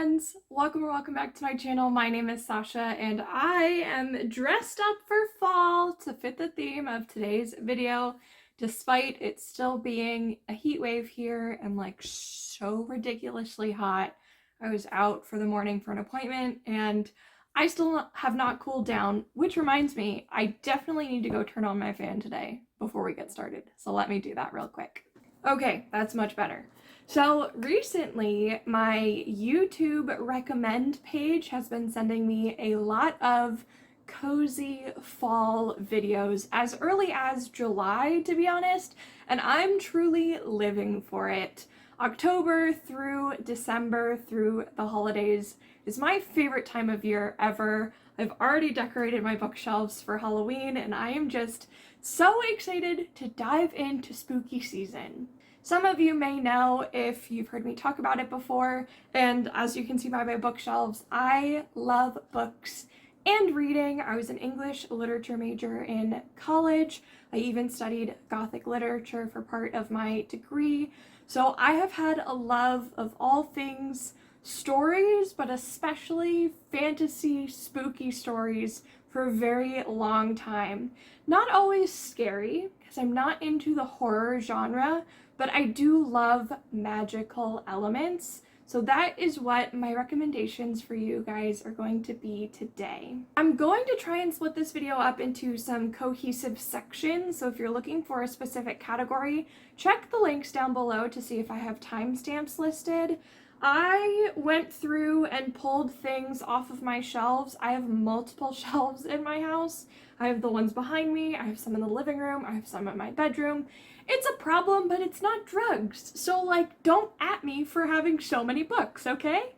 friends, welcome back to my channel. My name is Sasha and I am dressed up for fall to fit the theme of today's video, despite it still being a heat wave here and like so ridiculously hot. I was out for the morning for an appointment and I still have not cooled down, which reminds me, I definitely need to go turn on my fan today before we get started. So let me do that real quick. Okay, that's much better. So recently, my YouTube recommend page has been sending me a lot of cozy fall videos as early as July, to be honest, and I'm truly living for it. October through December through the holidays is my favorite time of year ever. I've already decorated my bookshelves for Halloween, and I am just so excited to dive into spooky season. Some of you may know if you've heard me talk about it before, and as you can see by my bookshelves, I love books and reading. I was an English literature major in college. I even studied Gothic literature for part of my degree. So I have had a love of all things stories, but especially fantasy, spooky stories for a very long time. Not always scary, because I'm not into the horror genre, but I do love magical elements. So that is what my recommendations for you guys are going to be today. I'm going to try and split this video up into some cohesive sections. So if you're looking for a specific category, check the links down below to see if I have timestamps listed. I went through and pulled things off of my shelves. I have multiple shelves in my house. I have the ones behind me, I have some in the living room, I have some in my bedroom. It's a problem, but it's not drugs. So like, don't at me for having so many books, okay?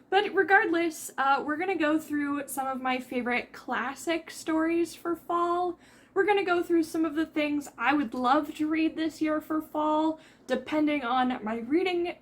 But regardless, we're gonna go through some of my favorite classic stories for fall. We're gonna go through some of the things I would love to read this year for fall, depending on my reading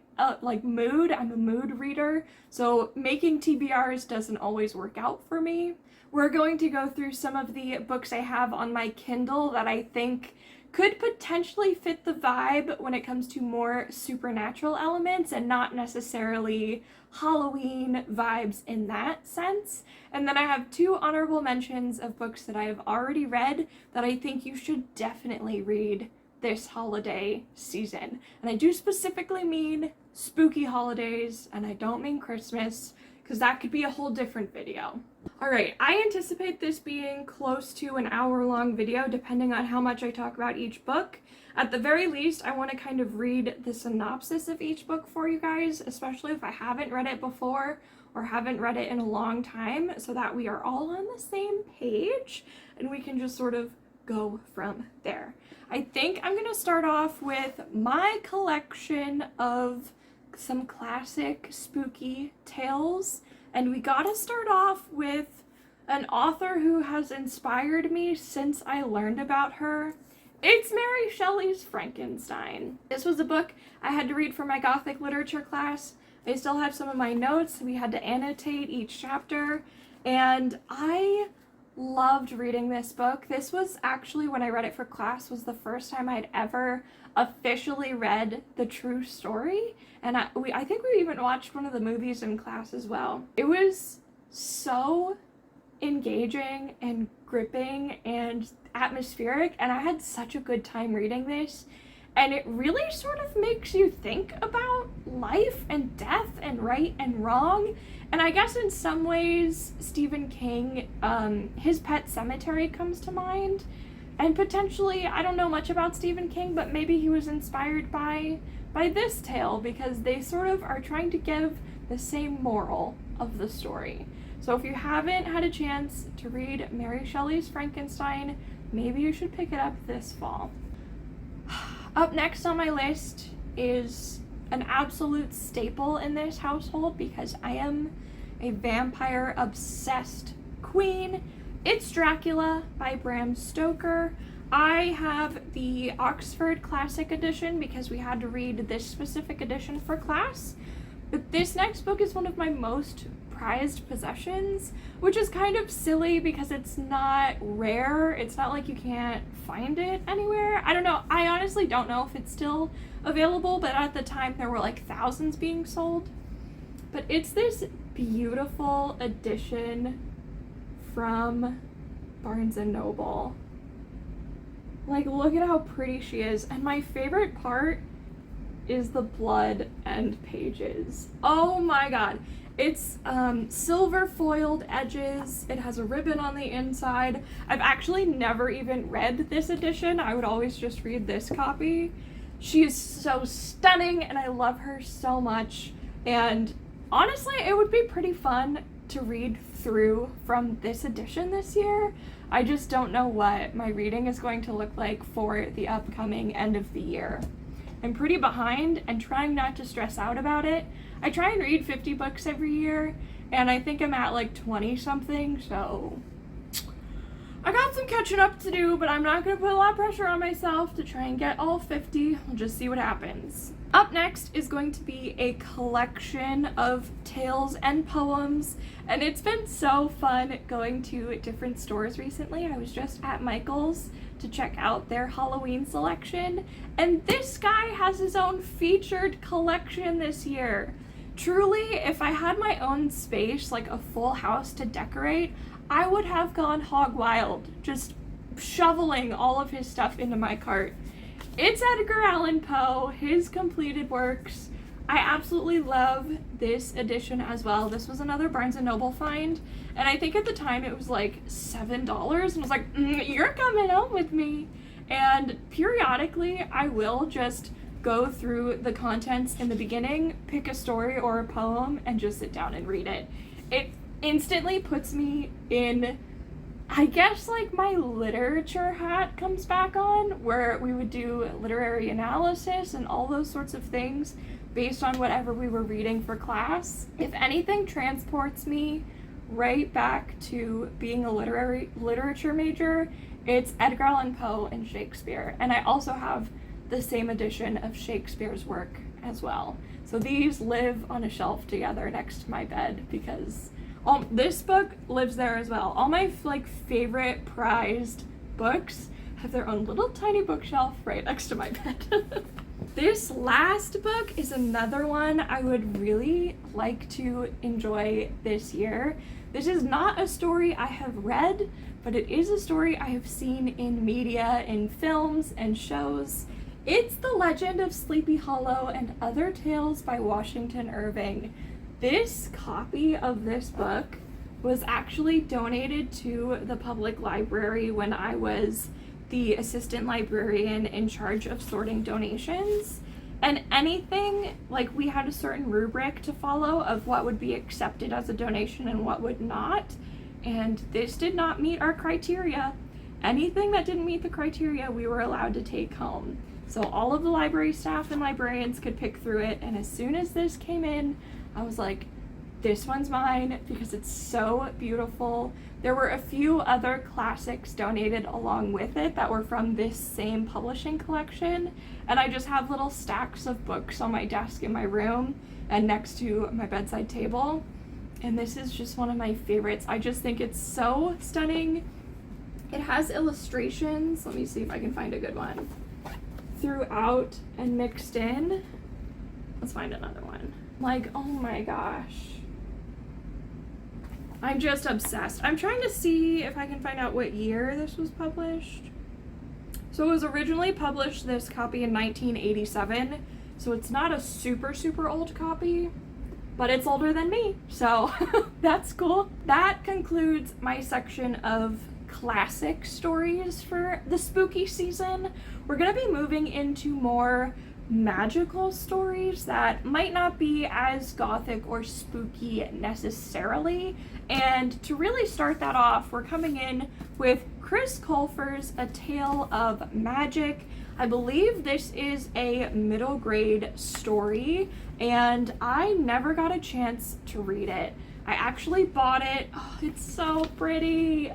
mood. I'm a mood reader, so making TBRs doesn't always work out for me. We're going to go through some of the books I have on my Kindle that I think could potentially fit the vibe when it comes to more supernatural elements and not necessarily Halloween vibes in that sense. And then I have two honorable mentions of books that I have already read that I think you should definitely read this holiday season. And I do specifically mean spooky holidays, and I don't mean Christmas, because that could be a whole different video. Alright, I anticipate this being close to an hour-long video, depending on how much I talk about each book. At the very least, I want to kind of read the synopsis of each book for you guys, especially if I haven't read it before or haven't read it in a long time, so that we are all on the same page and we can just sort of go from there. I think I'm going to start off with my collection of some classic spooky tales, and we gotta start off with an author who has inspired me since I learned about her. It's Mary Shelley's Frankenstein. This was a book I had to read for my Gothic literature class. I still have some of my notes. We had to annotate each chapter, and I loved reading this book. This was actually, when I read it for class, was the first time I'd ever officially read the true story, and I think we even watched one of the movies in class as well. It was so engaging and gripping and atmospheric, and I had such a good time reading this. And it really sort of makes you think about life and death and right and wrong. And I guess in some ways, Stephen King, his Pet Sematary comes to mind. And potentially, I don't know much about Stephen King, but maybe he was inspired by this tale, because they sort of are trying to give the same moral of the story. So if you haven't had a chance to read Mary Shelley's Frankenstein, maybe you should pick it up this fall. Up next on my list is an absolute staple in this household because I am a vampire obsessed queen. It's Dracula by Bram Stoker. I have the Oxford Classic Edition because we had to read this specific edition for class. But this next book is one of my most prized possessions, which is kind of silly because it's not rare. It's not like you can't find it anywhere. I don't know. I honestly don't know if it's still available, but at the time there were like thousands being sold. but it's this beautiful edition from Barnes & Noble. Like, look at how pretty she is. And my favorite part is the blood end pages. Oh my god. It's silver foiled edges. It has a ribbon on the inside. I've actually never even read this edition. I would always just read this copy. She is so stunning and I love her so much. And honestly, it would be pretty fun to read through from this edition this year. I just don't know what my reading is going to look like for the upcoming end of the year. I'm pretty behind and trying not to stress out about it. I try and read 50 books every year, and I think I'm at like 20 something, so I got some catching up to do, but I'm not going to put a lot of pressure on myself to try and get all 50. We'll just see what happens. Up next is going to be a collection of tales and poems, and it's been so fun going to different stores recently. I was just at Michael's to check out their Halloween selection, and this guy has his own featured collection this year. Truly, if I had my own space, like a full house to decorate, I would have gone hog wild, just shoveling all of his stuff into my cart. It's Edgar Allan Poe, his completed works. I absolutely love this edition as well. This was another Barnes & Noble find, and I think at the time it was like $7, and I was like, you're coming home with me. And periodically, I will just go through the contents in the beginning, pick a story or a poem, and just sit down and read it. It instantly puts me in, I guess, like my literature hat comes back on, where we would do literary analysis and all those sorts of things based on whatever we were reading for class. If anything transports me right back to being a literature major, it's Edgar Allan Poe and Shakespeare. And I also have the same edition of Shakespeare's work as well. So these live on a shelf together next to my bed because this book lives there as well. All my favorite prized books have their own little tiny bookshelf right next to my bed. This last book is another one I would really like to enjoy this year. This is not a story I have read, but it is a story I have seen in media, in films and shows. It's The Legend of Sleepy Hollow and Other Tales by Washington Irving. This copy of this book was actually donated to the public library when I was the assistant librarian in charge of sorting donations. And anything, we had a certain rubric to follow of what would be accepted as a donation and what would not. And this did not meet our criteria. Anything that didn't meet the criteria, we were allowed to take home. So all of the library staff and librarians could pick through it. And as soon as this came in, I was like, this one's mine because it's so beautiful. There were a few other classics donated along with it that were from this same publishing collection. And I just have little stacks of books on my desk in my room and next to my bedside table. And this is just one of my favorites. I just think it's so stunning. It has illustrations. Let me see if I can find a good one. Throughout and mixed in. Let's find another one. Oh my gosh. I'm just obsessed. I'm trying to see if I can find out what year this was published. So it was originally published, this copy, in 1987. So it's not a super, super old copy, but it's older than me. So that's cool. That concludes my section of classic stories for the spooky season. We're gonna be moving into more magical stories that might not be as gothic or spooky necessarily. And to really start that off, we're coming in with Chris Colfer's A Tale of Magic. I believe this is a middle grade story, and I never got a chance to read it. I actually bought it. Oh, it's so pretty.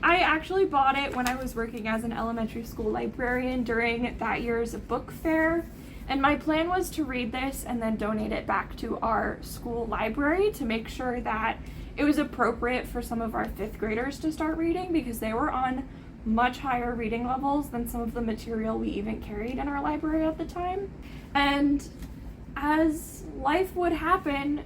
I actually bought it when I was working as an elementary school librarian during that year's book fair, and my plan was to read this and then donate it back to our school library to make sure that it was appropriate for some of our 5th graders to start reading, because they were on much higher reading levels than some of the material we even carried in our library at the time. And as life would happen,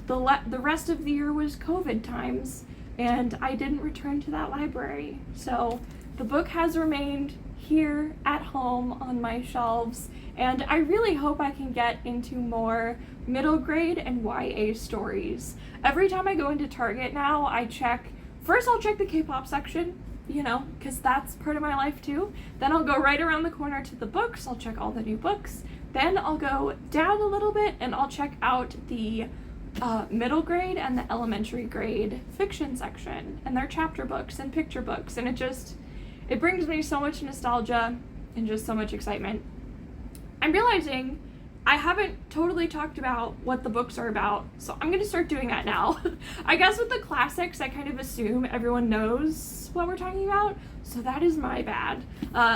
the rest of the year was COVID times, and I didn't return to that library. So the book has remained here at home on my shelves, and I really hope I can get into more middle grade and YA stories. Every time I go into Target now, I'll check the K-pop section, because that's part of my life too. Then I'll go right around the corner to the books, I'll check all the new books. Then I'll go down a little bit and I'll check out the middle grade and the elementary grade fiction section and their chapter books and picture books, and it brings me so much nostalgia and just so much excitement. I'm realizing I haven't totally talked about what the books are about, so I'm going to start doing that now. I guess with the classics, I kind of assume everyone knows what we're talking about, so that is my bad.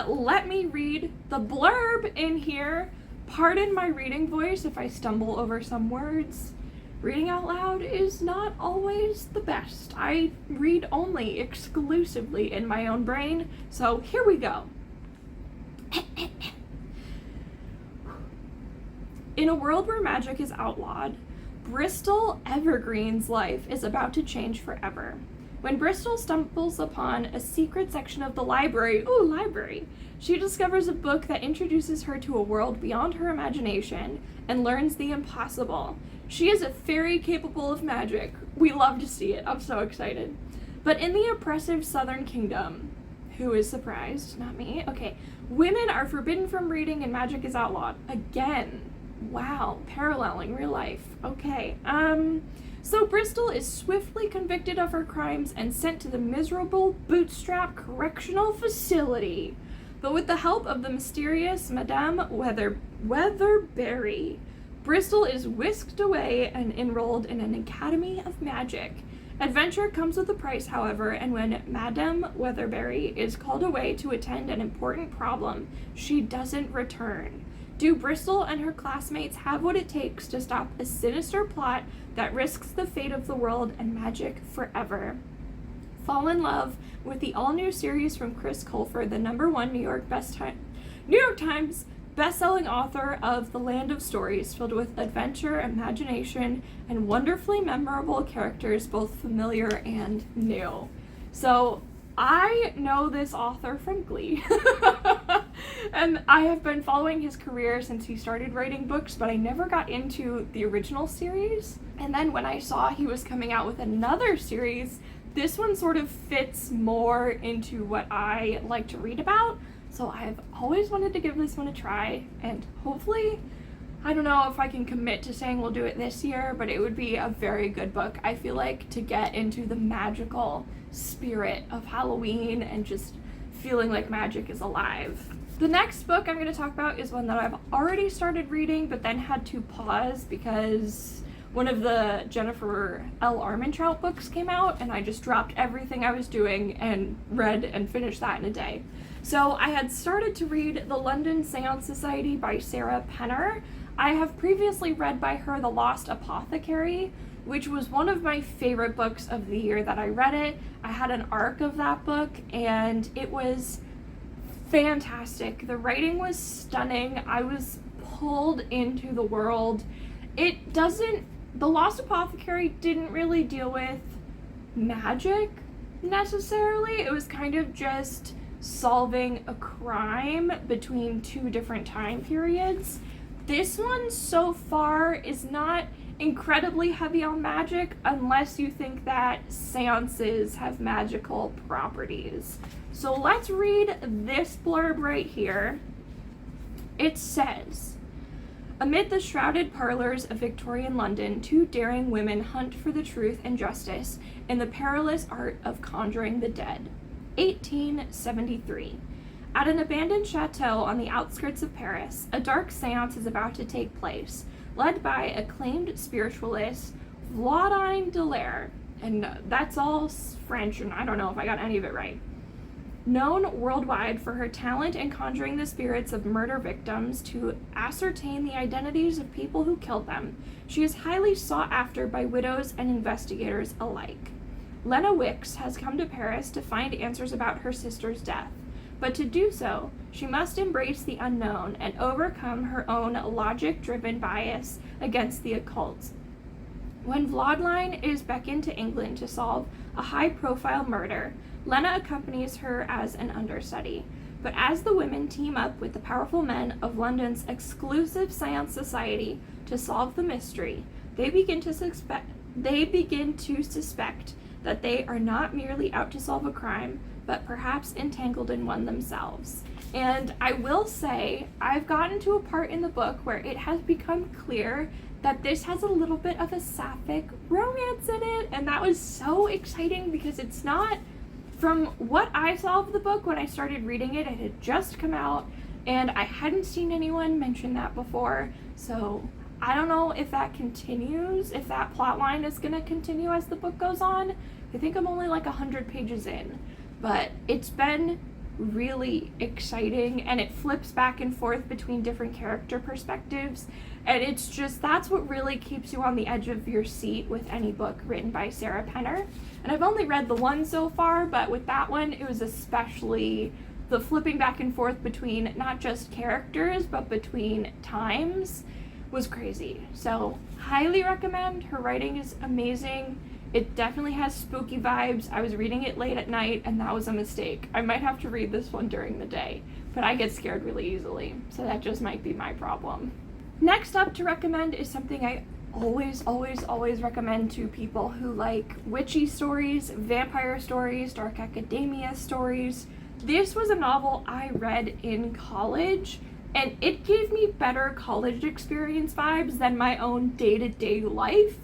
Let me read the blurb in here. Pardon my reading voice if I stumble over some words. Reading out loud is not always the best. I read only exclusively in my own brain, so here we go. In a world where magic is outlawed, Bristol Evergreen's life is about to change forever. When Bristol stumbles upon a secret section of the library, she discovers a book that introduces her to a world beyond her imagination and learns the impossible. She is a fairy capable of magic. We love to see it. I'm so excited. But in the oppressive Southern Kingdom, who is surprised? Not me. Okay. Women are forbidden from reading and magic is outlawed. Again. Wow. Paralleling real life. Okay. So Bristol is swiftly convicted of her crimes and sent to the miserable Bootstrap Correctional Facility. But with the help of the mysterious Madame Weatherberry, Bristol is whisked away and enrolled in an academy of magic. Adventure comes with a price, however, and when Madame Weatherberry is called away to attend an important problem, she doesn't return. Do Bristol and her classmates have what it takes to stop a sinister plot that risks the fate of the world and magic forever? Fall in love with the all-new series from Chris Colfer, the #1 New York Times best-selling author of The Land of Stories, filled with adventure, imagination, and wonderfully memorable characters, both familiar and new. So I know this author from Glee, and I have been following his career since he started writing books, but I never got into the original series. And then when I saw he was coming out with another series, this one sort of fits more into what I like to read about. So I've always wanted to give this one a try, and hopefully, I don't know if I can commit to saying we'll do it this year, but it would be a very good book. I feel like to get into the magical spirit of Halloween and just feeling like magic is alive. The next book I'm going to talk about is one that I've already started reading, but then had to pause because one of the Jennifer L. Armentrout books came out, and I just dropped everything I was doing and read and finished that in a day. So I had started to read The London Seance Society by Sarah Penner. I have previously read by her The Lost Apothecary, which was one of my favorite books of the year that I read it. I had an arc of that book, and it was fantastic. The writing was stunning. I was pulled into the world. The Lost Apothecary didn't really deal with magic necessarily. It was kind of just solving a crime between two different time periods. This one so far is not incredibly heavy on magic unless you think that seances have magical properties. So let's read this blurb right here. It says, amid the shrouded parlors of Victorian London, two daring women hunt for the truth and justice in the perilous art of conjuring the dead. 1873. At an abandoned chateau on the outskirts of Paris, a dark seance is about to take place, led by acclaimed spiritualist Claudine Delaire, and that's all French, and I don't know if I got any of it right. Known worldwide for her talent in conjuring the spirits of murder victims to ascertain the identities of people who killed them, she is highly sought after by widows and investigators alike. Lena Wicks has come to Paris to find answers about her sister's death, but to do so, she must embrace the unknown and overcome her own logic-driven bias against the occult. When Vladline is beckoned to England to solve a high-profile murder, Lena accompanies her as an understudy. But as the women team up with the powerful men of London's exclusive Science Society to solve the mystery, they begin to suspect that they are not merely out to solve a crime, but perhaps entangled in one themselves. And I will say, I've gotten to a part in the book where it has become clear that this has a little bit of a sapphic romance in it, and that was so exciting because it's not, from what I saw of the book when I started reading it, it had just come out, and I hadn't seen anyone mention that before, so I don't know if that continues, if that plot line is going to continue as the book goes on. I think I'm only like 100 pages in, but it's been really exciting, and it flips back and forth between different character perspectives, and it's just, that's what really keeps you on the edge of your seat with any book written by Sarah Penner. And I've only read the one so far, but with that one, it was especially the flipping back and forth between not just characters, but between times was crazy. So highly recommend. Her writing is amazing. It definitely has spooky vibes. I was reading it late at night, and that was a mistake. I might have to read this one during the day, but I get scared really easily, so that just might be my problem. Next up to recommend is something I always recommend to people who like witchy stories, vampire stories, dark academia stories. This was a novel I read in college, and it gave me better college experience vibes than my own day-to-day life.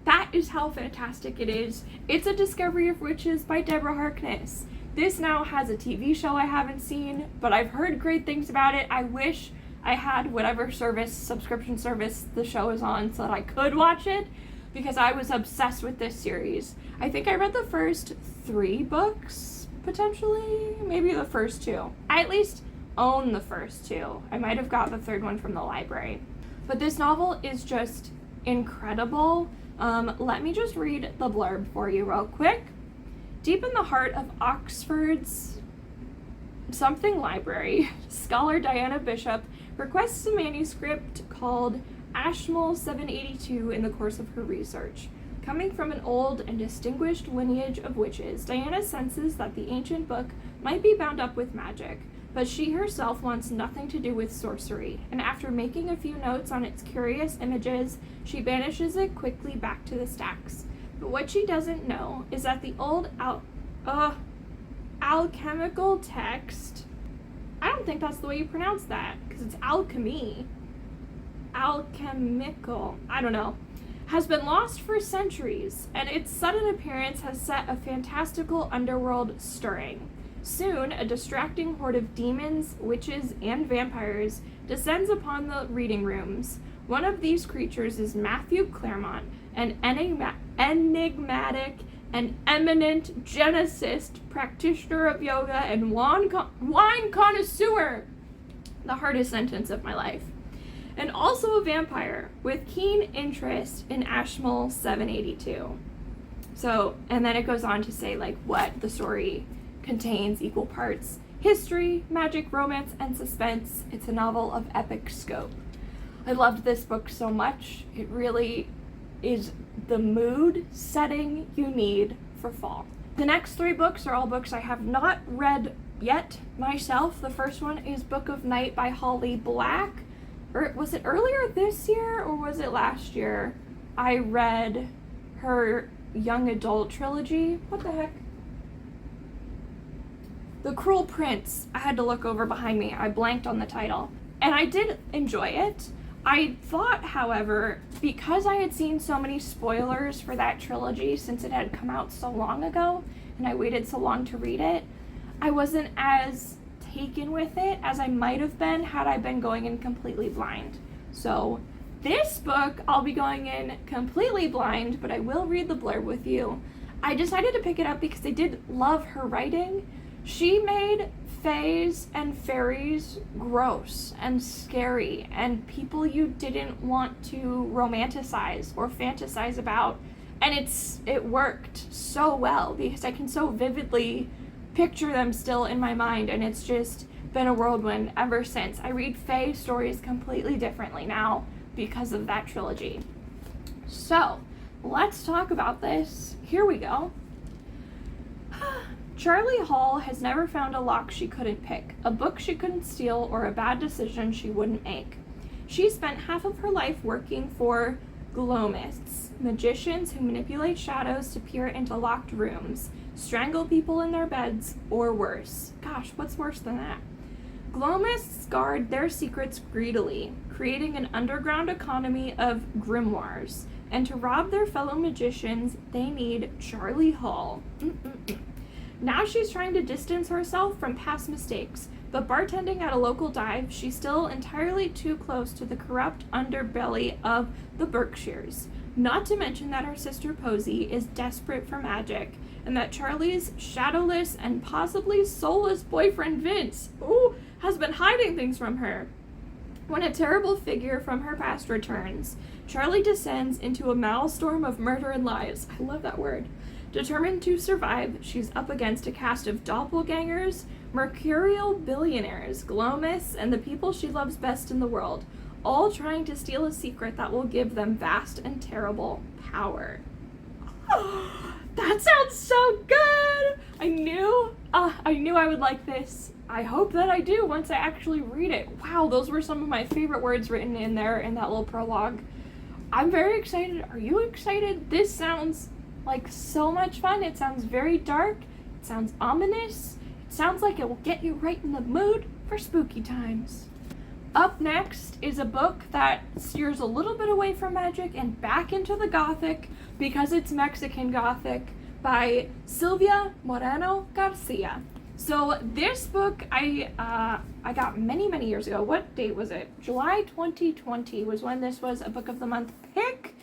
That is how fantastic it is. It's A Discovery of Witches by Deborah Harkness. This now has a TV show I haven't seen, but I've heard great things about it. I wish I had whatever subscription service the show is on so that I could watch it, because I was obsessed with this series. I think I read the first 3 books, potentially, maybe the first 2. I at least own the first 2. I might have got the 3rd one from the library. But this novel is just incredible. Let me just read the blurb for you real quick. Deep in the heart of Oxford's something library, scholar Diana Bishop requests a manuscript called Ashmole 782 in the course of her research. Coming from an old and distinguished lineage of witches, Diana senses that the ancient book might be bound up with magic, but she herself wants nothing to do with sorcery, and after making a few notes on its curious images, she banishes it quickly back to the stacks. But what she doesn't know is that the old alchemical text, I don't think that's the way you pronounce that, because it's alchemy. Alchemical, I don't know, has been lost for centuries, and its sudden appearance has set a fantastical underworld stirring. Soon, a distracting horde of demons, witches, and vampires descends upon the reading rooms. One of these creatures is Matthew Claremont, an enigmatic and eminent genicist, practitioner of yoga, and wine connoisseur. The hardest sentence of my life. And also a vampire with keen interest in Ashmole 782. So, and then it goes on to say like what the story contains: equal parts history, magic, romance, and suspense. It's a novel of epic scope. I loved this book so much. It really is the mood setting you need for fall. The next 3 books are all books I have not read yet myself. The first one is Book of Night by Holly Black. Or was it earlier this year or was it last year? I read her young adult trilogy. What the heck? The Cruel Prince. I had to look over behind me. I blanked on the title. And I did enjoy it. I thought, however, because I had seen so many spoilers for that trilogy since it had come out so long ago, and I waited so long to read it, I wasn't as taken with it as I might have been had I been going in completely blind. So this book, I'll be going in completely blind, but I will read the blurb with you. I decided to pick it up because I did love her writing. She made fays and fairies gross and scary and people you didn't want to romanticize or fantasize about, and it worked so well because I can so vividly picture them still in my mind, and it's just been a whirlwind ever since. I read fae stories completely differently now because of that trilogy. So, let's talk about this. Here we go. Charlie Hall has never found a lock she couldn't pick, a book she couldn't steal, or a bad decision she wouldn't make. She spent half of her life working for gloamists, magicians who manipulate shadows to peer into locked rooms, strangle people in their beds, or worse. Gosh, what's worse than that? Gloamists guard their secrets greedily, creating an underground economy of grimoires. And to rob their fellow magicians, they need Charlie Hall. Now she's trying to distance herself from past mistakes, but bartending at a local dive, she's still entirely too close to the corrupt underbelly of the Berkshires. Not to mention that her sister Posey is desperate for magic, and that Charlie's shadowless and possibly soulless boyfriend Vince, has been hiding things from her. When a terrible figure from her past returns, Charlie descends into a maelstrom of murder and lies. I love that word. Determined to survive, she's up against a cast of doppelgangers, mercurial billionaires, gloamists, and the people she loves best in the world, all trying to steal a secret that will give them vast and terrible power. That sounds so good! I knew I would like this. I hope that I do once I actually read it. Wow, those were some of my favorite words written in there in that little prologue. I'm very excited. Are you excited? This sounds like so much fun. It sounds very dark. It sounds ominous. It sounds like it will get you right in the mood for spooky times. Up next is a book that steers a little bit away from magic and back into the Gothic because it's Mexican Gothic by Silvia Moreno Garcia. So this book I got many years ago. What date was it? July 2020 was when this was a Book of the Month pick.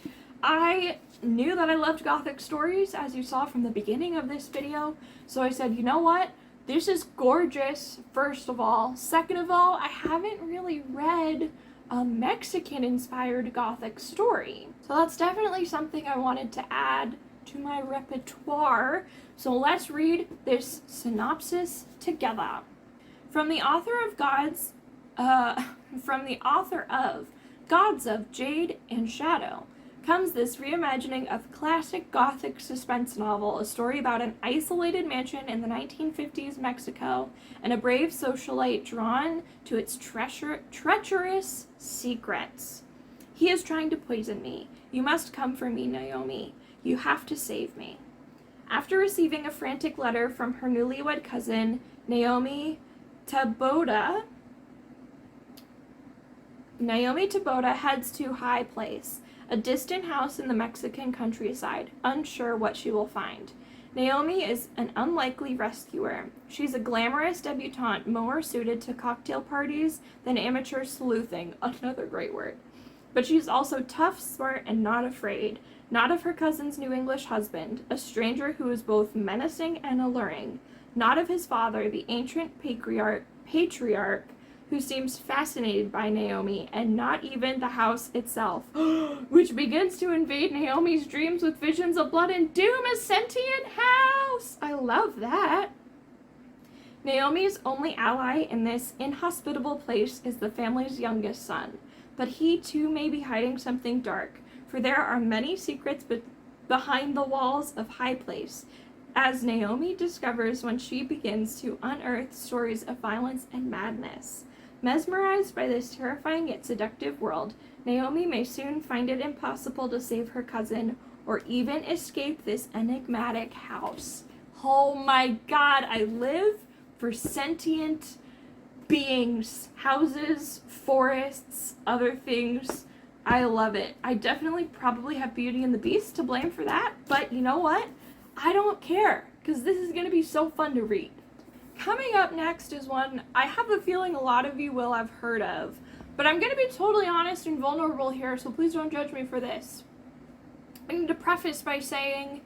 I knew that I loved Gothic stories, as you saw from the beginning of this video, so I said, you know what? This is gorgeous, first of all. Second of all, I haven't really read a Mexican-inspired Gothic story, so that's definitely something I wanted to add to my repertoire. So let's read this synopsis together. From the author of Gods of Jade and Shadow comes this reimagining of classic Gothic suspense novel, a story about an isolated mansion in the 1950s Mexico and a brave socialite drawn to its treacherous secrets. He is trying to poison me. You must come for me, Naomi. You have to save me. After receiving a frantic letter from her newlywed cousin, Naomi Taboada heads to High Place, a distant house in the Mexican countryside, unsure what she will find. Naomi is an unlikely rescuer. She's a glamorous debutante more suited to cocktail parties than amateur sleuthing, another great word. But she's also tough, smart, and not afraid. Not of her cousin's New English husband, a stranger who is both menacing and alluring. Not of his father, the ancient patriarch who seems fascinated by Naomi, and not even the house itself, which begins to invade Naomi's dreams with visions of blood and doom. A sentient house! I love that. Naomi's only ally in this inhospitable place is the family's youngest son, but he too may be hiding something dark, for there are many secrets behind the walls of High Place, as Naomi discovers when she begins to unearth stories of violence and madness. Mesmerized by this terrifying yet seductive world, Naomi may soon find it impossible to save her cousin or even escape this enigmatic house. Oh my god, I live for sentient beings, houses, forests, other things. I love it. I definitely probably have Beauty and the Beast to blame for that, but you know what? I don't care, because this is going to be so fun to read. Coming up next is one I have a feeling a lot of you will have heard of, but I'm going to be totally honest and vulnerable here, so please don't judge me for this. I need to preface by saying,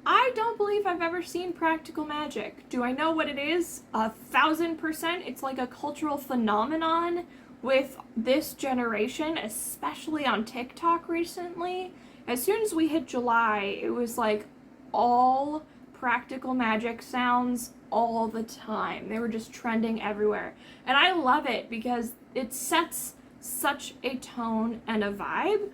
I don't believe I've ever seen practical magic. Do I know what it is? 1000%. It's like a cultural phenomenon with this generation, especially on TikTok recently. As soon as we hit July, it was like all practical magic sounds all the time. They were just trending everywhere. And I love it because it sets such a tone and a vibe.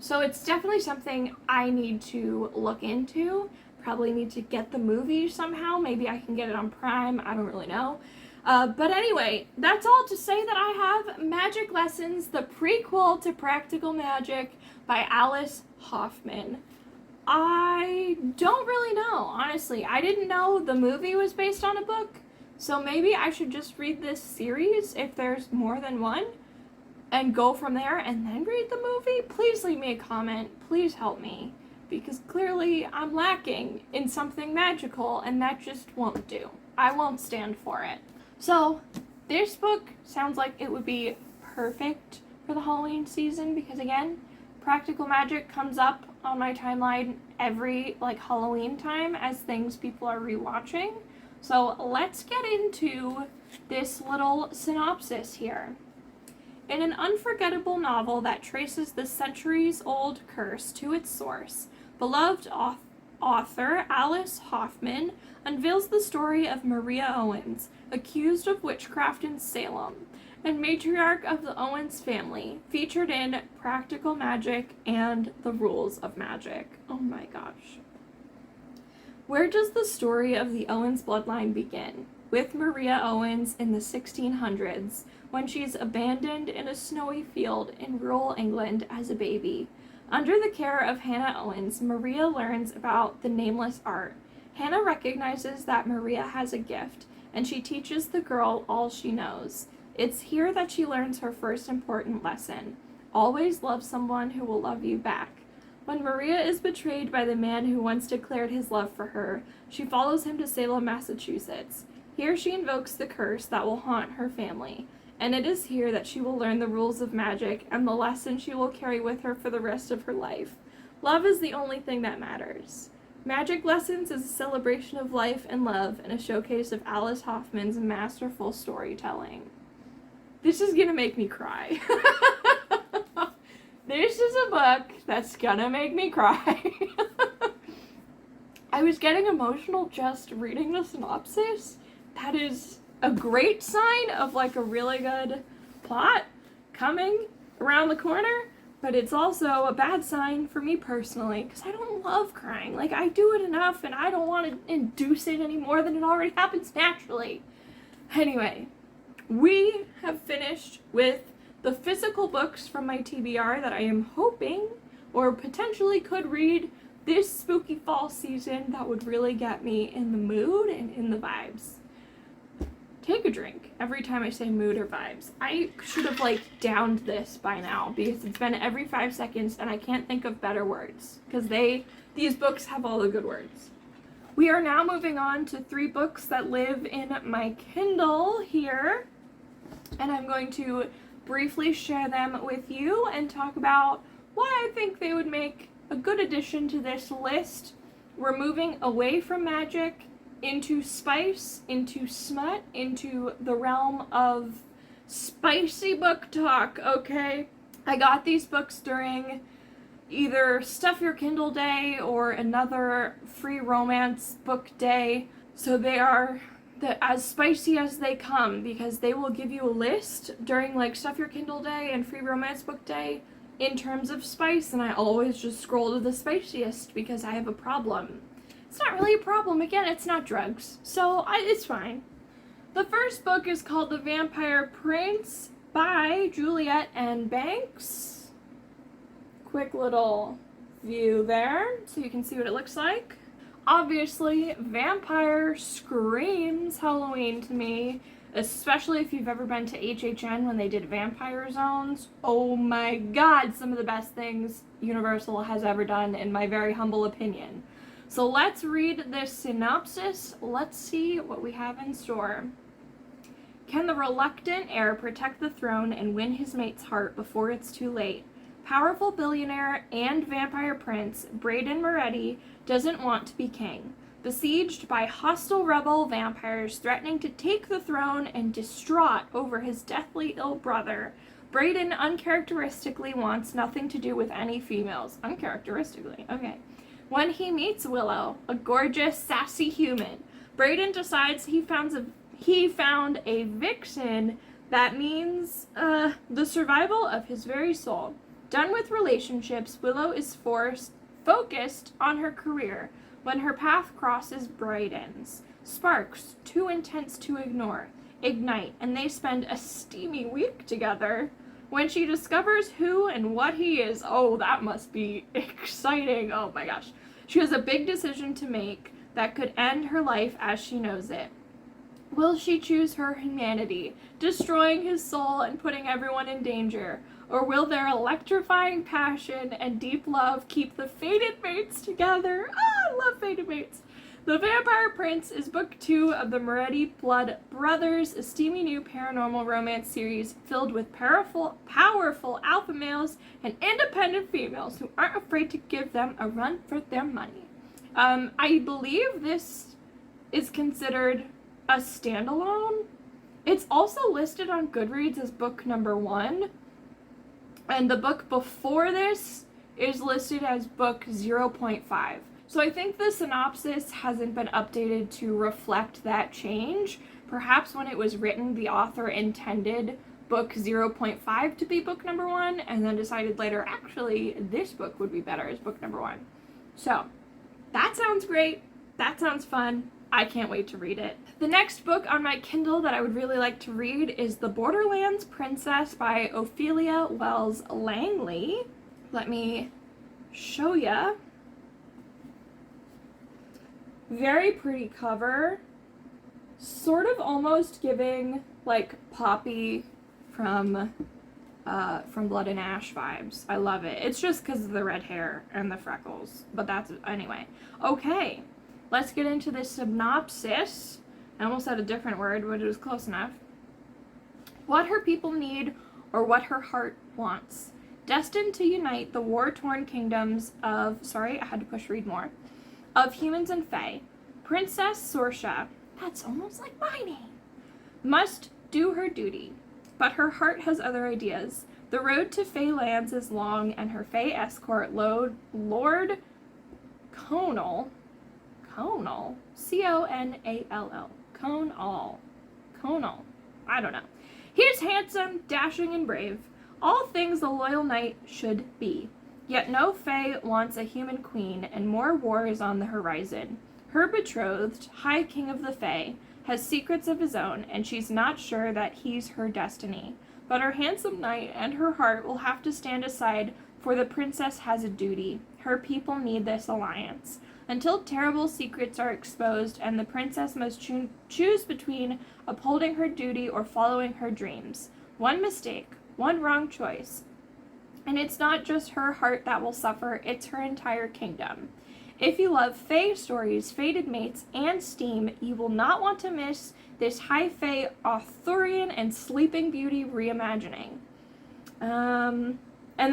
So it's definitely something I need to look into. Probably need to get the movie somehow. Maybe I can get it on Prime. I don't really know. But anyway, that's all to say that I have Magic Lessons, the prequel to Practical Magic by Alice Hoffman. I don't really know, honestly. I didn't know the movie was based on a book, so maybe I should just read this series if there's more than one and go from there and then read the movie. Please leave me a comment. Please help me, because clearly I'm lacking in something magical and that just won't do. I won't stand for it. So this book sounds like it would be perfect for the Halloween season because, again, Practical Magic comes up on my timeline every Halloween time as things people are rewatching. So let's get into this little synopsis here. In an unforgettable novel that traces the centuries-old curse to its source, beloved author Alice Hoffman unveils the story of Maria Owens, accused of witchcraft in Salem, and matriarch of the Owens family, featured in Practical Magic and The Rules of Magic. Oh my gosh. Where does the story of the Owens bloodline begin? With Maria Owens in the 1600s, when she's abandoned in a snowy field in rural England as a baby. Under the care of Hannah Owens, Maria learns about the nameless art. Hannah recognizes that Maria has a gift, and she teaches the girl all she knows. It's here that she learns her first important lesson. Always love someone who will love you back. When Maria is betrayed by the man who once declared his love for her, she follows him to Salem, Massachusetts. Here she invokes the curse that will haunt her family, and it is here that she will learn the rules of magic and the lesson she will carry with her for the rest of her life. Love is the only thing that matters. Magic Lessons is a celebration of life and love and a showcase of Alice Hoffman's masterful storytelling. This is gonna make me cry. This is a book that's gonna make me cry. I was getting emotional just reading the synopsis. That is a great sign of a really good plot coming around the corner, but it's also a bad sign for me personally because I don't love crying. I do it enough and I don't want to induce it any more than it already happens naturally. Anyway, we have finished with the physical books from my TBR that I am hoping or potentially could read this spooky fall season that would really get me in the mood and in the vibes. Take a drink every time I say mood or vibes. I should have downed this by now because it's been every 5 seconds and I can't think of better words because these books have all the good words. We are now moving on to 3 books that live in my Kindle here, and I'm going to briefly share them with you and talk about why I think they would make a good addition to this list. We're moving away from magic into spice, into smut, into the realm of spicy book talk, okay? I got these books during either Stuff Your Kindle Day or another free romance book day, so they are as spicy as they come because they will give you a list during Stuff Your Kindle Day and free romance book day in terms of spice, and I always just scroll to the spiciest because I have a problem. It's not really a problem. Again, it's not drugs, so it's fine. The first book is called The Vampire Prince by Juliet and Banks. Quick little view there so you can see what it looks like. Obviously, vampire screams Halloween to me, especially if you've ever been to HHN when they did vampire zones. Oh my god, some of the best things Universal has ever done, in my very humble opinion. So let's read this synopsis. Let's see what we have in store. Can the reluctant heir protect the throne and win his mate's heart before it's too late? Powerful billionaire and vampire prince Braden Moretti doesn't want to be king. Besieged by hostile rebel vampires threatening to take the throne and distraught over his deathly ill brother, Braden uncharacteristically wants nothing to do with any females. Uncharacteristically, okay. When he meets Willow, a gorgeous, sassy human, Brayden decides he found a vixen that means the survival of his very soul. Done with relationships, Willow is focused on her career when her path crosses Brayden's. Sparks, too intense to ignore, ignite, and they spend a steamy week together. When she discovers who and what he is, oh, that must be exciting. Oh my gosh. She has a big decision to make that could end her life as she knows it. Will she choose her humanity, destroying his soul and putting everyone in danger? Or will their electrifying passion and deep love keep the fated mates together? Oh, I love fated mates. The Vampire Prince is book 2 of the Moretti Blood Brothers, a steamy new paranormal romance series filled with powerful alpha males and independent females who aren't afraid to give them a run for their money. I believe this is considered a standalone. It's also listed on Goodreads as book number 1, and the book before this is listed as book 0.5. So I think the synopsis hasn't been updated to reflect that change. Perhaps when it was written, the author intended book 0.5 to be book number 1, and then decided later, actually, this book would be better as book number 1. So, that sounds great. That sounds fun. I can't wait to read it. The next book on my Kindle that I would really like to read is The Borderlands Princess by Ophelia Wells Langley. Let me show ya. Very pretty cover. Sort of almost giving like Poppy from Blood and Ash vibes. I love it. It's just because of the red hair and the freckles. But that's anyway. Okay. Let's get into this synopsis. I almost said a different word, but it was close enough. What her people need, or what her heart wants. Destined to unite the war-torn kingdoms of... Sorry, I had to push read more. Of humans and fae. Princess Sorsha, that's almost like my name, must do her duty. But her heart has other ideas. The road to Fae lands is long, and her Fae escort, Lord Conall, C-O-N-A-L-L, Conall, I don't know. He's handsome, dashing, and brave, all things a loyal knight should be. Yet no Fae wants a human queen, and more war is on the horizon. Her betrothed, High King of the Fae, has secrets of his own, and she's not sure that he's her destiny. But her handsome knight and her heart will have to stand aside, for the princess has a duty. Her people need this alliance. Until terrible secrets are exposed, and the princess must choose between upholding her duty or following her dreams. One mistake, one wrong choice. And it's not just her heart that will suffer, it's her entire kingdom. If you love Fae stories, fated mates, and steam, you will not want to miss this high Fae Arthurian and Sleeping Beauty reimagining. And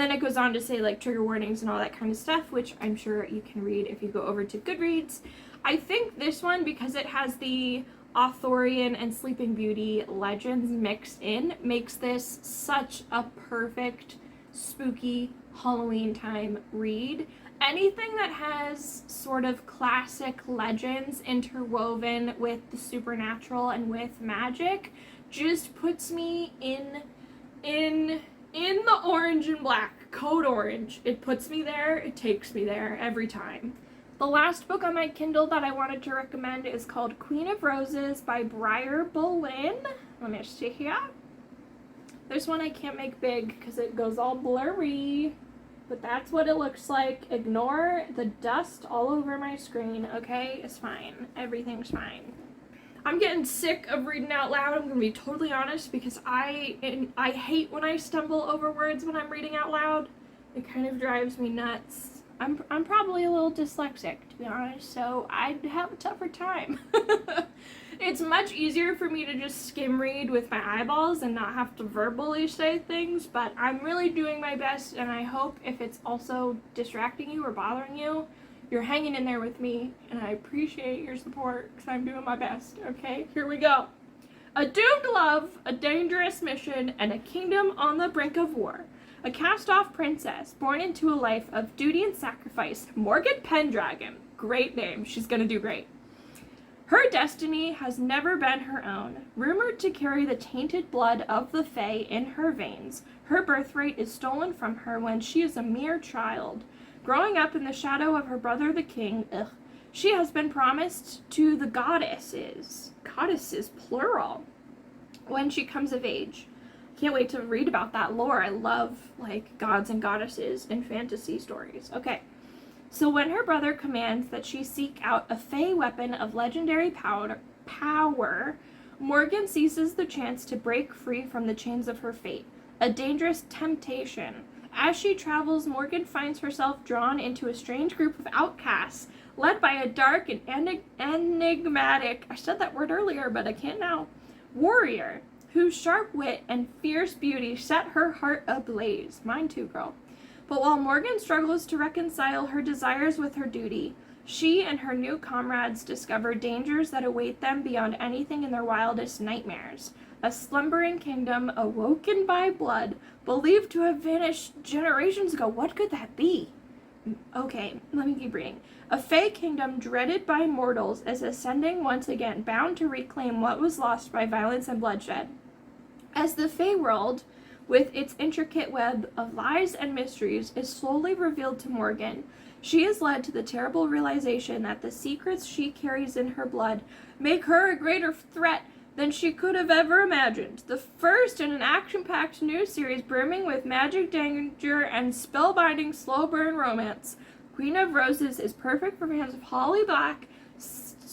then it goes on to say like trigger warnings and all that kind of stuff, which I'm sure you can read if you go over to Goodreads. I think this one, because it has the Arthurian and Sleeping Beauty legends mixed in, makes this such a perfect spooky Halloween time read. Anything that has sort of classic legends interwoven with the supernatural and with magic just puts me in the orange and black, code orange. It puts me there, it takes me there every time. The last book on my Kindle that I wanted to recommend is called Queen of Roses by Briar Boleyn. Let me see here. This one I can't make big because it goes all blurry, but that's what it looks like. Ignore the dust all over my screen, okay? It's fine. Everything's fine. I'm getting sick of reading out loud, I'm gonna be totally honest, because I hate when I stumble over words when I'm reading out loud. It kind of drives me nuts. I'm probably a little dyslexic, to be honest, so I'd have a tougher time. It's much easier for me to just skim read with my eyeballs and not have to verbally say things, but I'm really doing my best, and I hope if it's also distracting you or bothering you, you're hanging in there with me, and I appreciate your support because I'm doing my best, okay? Here we go. A doomed love, a dangerous mission, and a kingdom on the brink of war. A cast-off princess born into a life of duty and sacrifice, Morgan Pendragon. Great name. She's gonna do great. Her destiny has never been her own. Rumored to carry the tainted blood of the Fae in her veins, her birthright is stolen from her when she is a mere child. Growing up in the shadow of her brother the king, she has been promised to the goddesses plural, when she comes of age. Can't wait to read about that lore. I love, like, gods and goddesses in fantasy stories. Okay. So when her brother commands that she seek out a Fae weapon of legendary power, Morgan seizes the chance to break free from the chains of her fate. A dangerous temptation. As she travels, Morgan finds herself drawn into a strange group of outcasts, led by a dark and enigmatic, I said that word earlier, but I can't now, warrior, whose sharp wit and fierce beauty set her heart ablaze. Mine too, girl. But while Morgan struggles to reconcile her desires with her duty, she and her new comrades discover dangers that await them beyond anything in their wildest nightmares. A slumbering kingdom awoken by blood, believed to have vanished generations ago. What could that be? Okay, let me keep reading. A Fae kingdom dreaded by mortals is ascending once again, bound to reclaim what was lost by violence and bloodshed. As the Fae world, with its intricate web of lies and mysteries, is slowly revealed to Morgan, she is led to the terrible realization that the secrets she carries in her blood make her a greater threat than she could have ever imagined. The first in an action-packed new series brimming with magic, danger, and spellbinding slow-burn romance, Queen of Roses is perfect for fans of Holly Black,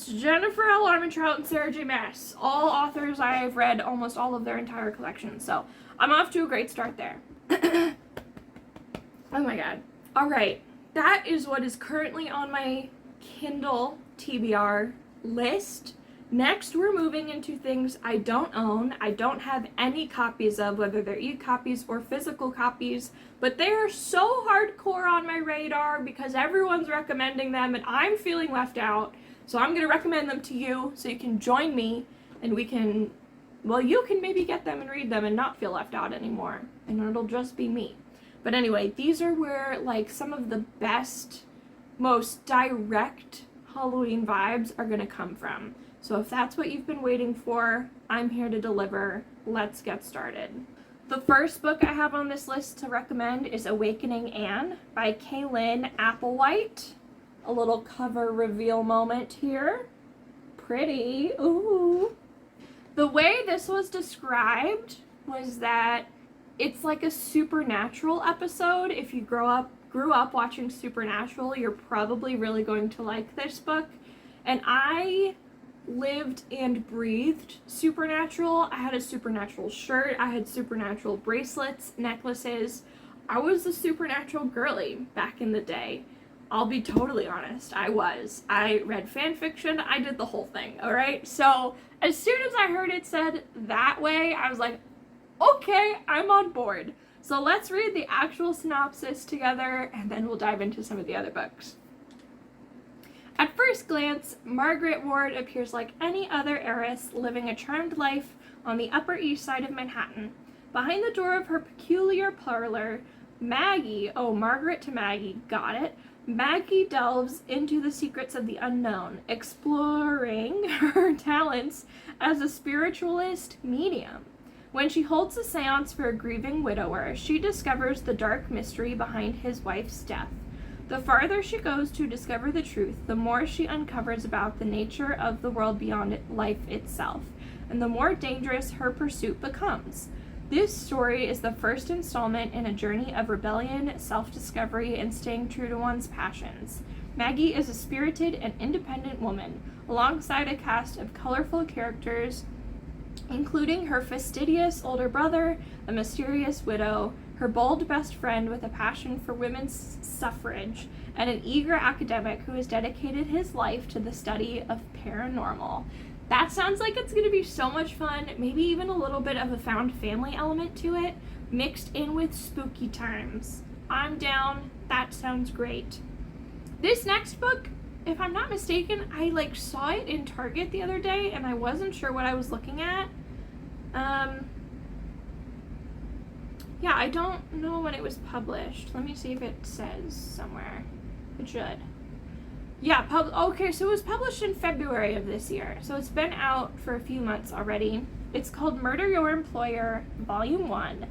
Jennifer L. Armentrout, and Sarah J. Maas. All authors I have read almost all of their entire collection, so I'm off to a great start there. Oh my god. Alright, that is what is currently on my Kindle TBR list. Next, we're moving into things I don't own. I don't have any copies of, whether they're e-copies or physical copies, but they are so hardcore on my radar because everyone's recommending them and I'm feeling left out. So I'm going to recommend them to you so you can join me and we can, well, you can maybe get them and read them and not feel left out anymore. And it'll just be me. But anyway, these are where, like, some of the best, most direct Halloween vibes are going to come from. So if that's what you've been waiting for, I'm here to deliver. Let's get started. The first book I have on this list to recommend is Awakening Anne by Kaylin Applewhite. A little cover reveal moment here. Pretty. Ooh. The way this was described was that it's like a Supernatural episode. If you grew up watching Supernatural, you're probably really going to like this book. And I lived and breathed Supernatural. I had a Supernatural shirt. I had Supernatural bracelets, necklaces. I was a Supernatural girly back in the day. I'll be totally honest, I was. I read fan fiction, I did the whole thing, alright? So, as soon as I heard it said that way, I was like, okay, I'm on board. So let's read the actual synopsis together, and then we'll dive into some of the other books. At first glance, Margaret Ward appears like any other heiress living a charmed life on the Upper East Side of Manhattan. Behind the door of her peculiar parlor, Margaret to Maggie, got it, Maggie delves into the secrets of the unknown, exploring her talents as a spiritualist medium. When she holds a seance for a grieving widower, she discovers the dark mystery behind his wife's death. The farther she goes to discover the truth, the more she uncovers about the nature of the world beyond life itself, and the more dangerous her pursuit becomes. This story is the first installment in a journey of rebellion, self-discovery, and staying true to one's passions. Maggie is a spirited and independent woman, alongside a cast of colorful characters, including her fastidious older brother, a mysterious widow, her bold best friend with a passion for women's suffrage, and an eager academic who has dedicated his life to the study of paranormal. That sounds like it's going to be so much fun, maybe even a little bit of a found family element to it, mixed in with spooky times. I'm down. That sounds great. This next book, if I'm not mistaken, I saw it in Target the other day and I wasn't sure what I was looking at. Yeah, I don't know when it was published. Let me see if it says somewhere. It should. Yeah, okay, so it was published in February of this year. So it's been out for a few months already. It's called Murder Your Employer, Volume 1,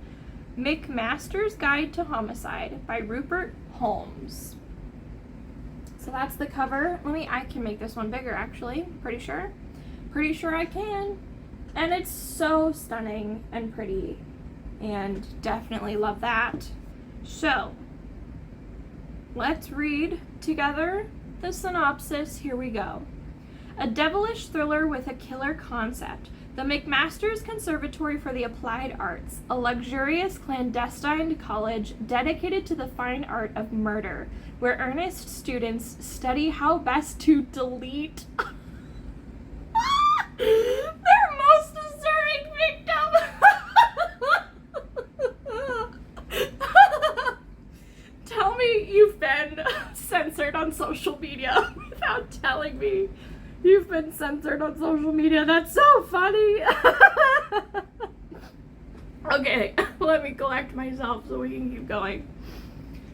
McMaster's Guide to Homicide by Rupert Holmes. So that's the cover. I can make this one bigger actually, pretty sure. Pretty sure I can. And it's so stunning and pretty, and definitely love that. So, let's read together the synopsis. Here we go. A devilish thriller with a killer concept. The McMaster's Conservatory for the Applied Arts, a luxurious clandestine college dedicated to the fine art of murder, where earnest students study how best to delete their most deserving victim. Tell me you've been censored on social media without telling me you've been censored on social media. That's so funny. Okay, let me collect myself so we can keep going.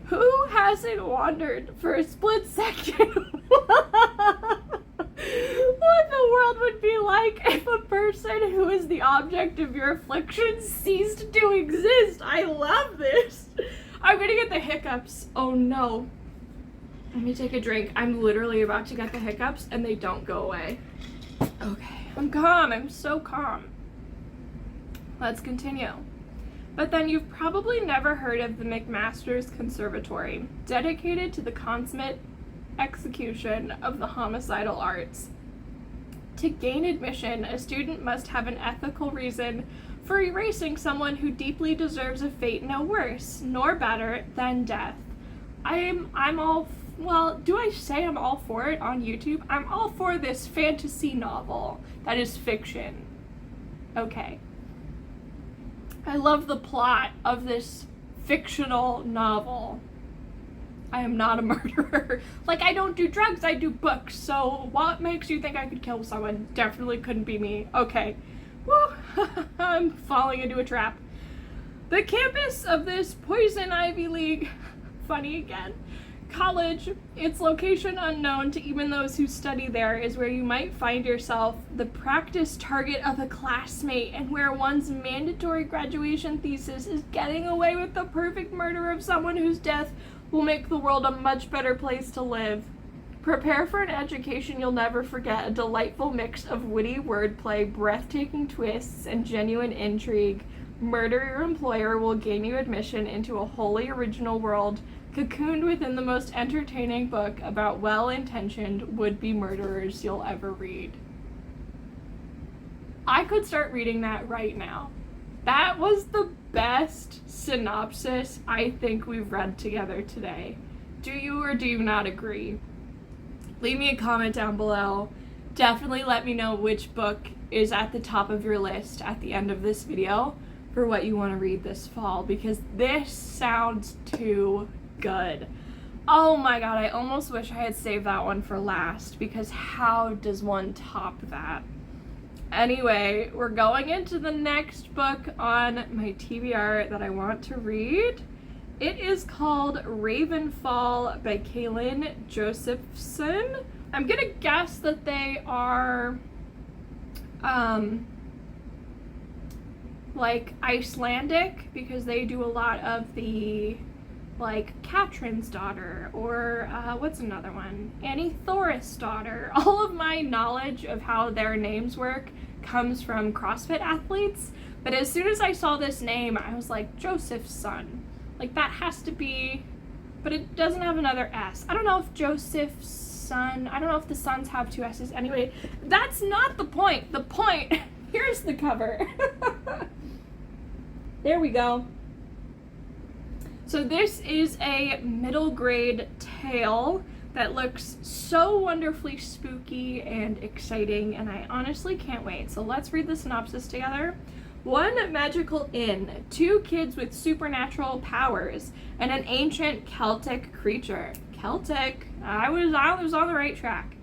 Who hasn't wondered for a split second what the world would be like if a person who is the object of your affliction ceased to exist? I love this. I'm gonna get the hiccups. Oh no. Let me take a drink. I'm literally about to get the hiccups and they don't go away. Okay, I'm calm. I'm so calm. Let's continue. But then you've probably never heard of the McMaster's Conservatory, dedicated to the consummate execution of the homicidal arts. To gain admission, a student must have an ethical reason for erasing someone who deeply deserves a fate no worse, nor better, than death. Do I say I'm all for it on YouTube? I'm all for this fantasy novel that is fiction. Okay. I love the plot of this fictional novel. I am not a murderer. Like, I don't do drugs, I do books, so what makes you think I could kill someone? Definitely couldn't be me. Okay. Woo! I'm falling into a trap. The campus of this Poison Ivy League, funny again, college, its location unknown to even those who study there, is where you might find yourself the practice target of a classmate, and where one's mandatory graduation thesis is getting away with the perfect murder of someone whose death will make the world a much better place to live. Prepare for an education you'll never forget, a delightful mix of witty wordplay, breathtaking twists, and genuine intrigue. Murder Your Employer will gain you admission into a wholly original world, cocooned within the most entertaining book about well-intentioned would-be murderers you'll ever read. I could start reading that right now. That was the best synopsis I think we've read together today. Do you or do you not agree? Leave me a comment down below. Definitely let me know which book is at the top of your list at the end of this video for what you want to read this fall, because this sounds too good. Oh my god, I almost wish I had saved that one for last, because how does one top that? Anyway, we're going into the next book on my TBR that I want to read. It is called Ravenfall by Kaylin Josephson. I'm gonna guess that they are like Icelandic, because they do a lot of the like Katrin's daughter, or what's another one? Annie Thoris' daughter. All of my knowledge of how their names work comes from CrossFit athletes, but as soon as I saw this name, I was like, Joseph's son. Like, that has to be, but it doesn't have another S. I don't know if Joseph's son, I don't know if the sons have two S's. Anyway, that's not the point. The point, here's the cover. There we go. So this is a middle grade tale that looks so wonderfully spooky and exciting, and I honestly can't wait. So let's read the synopsis together. One magical inn, two kids with supernatural powers, and an ancient Celtic creature. Celtic? I was on the right track.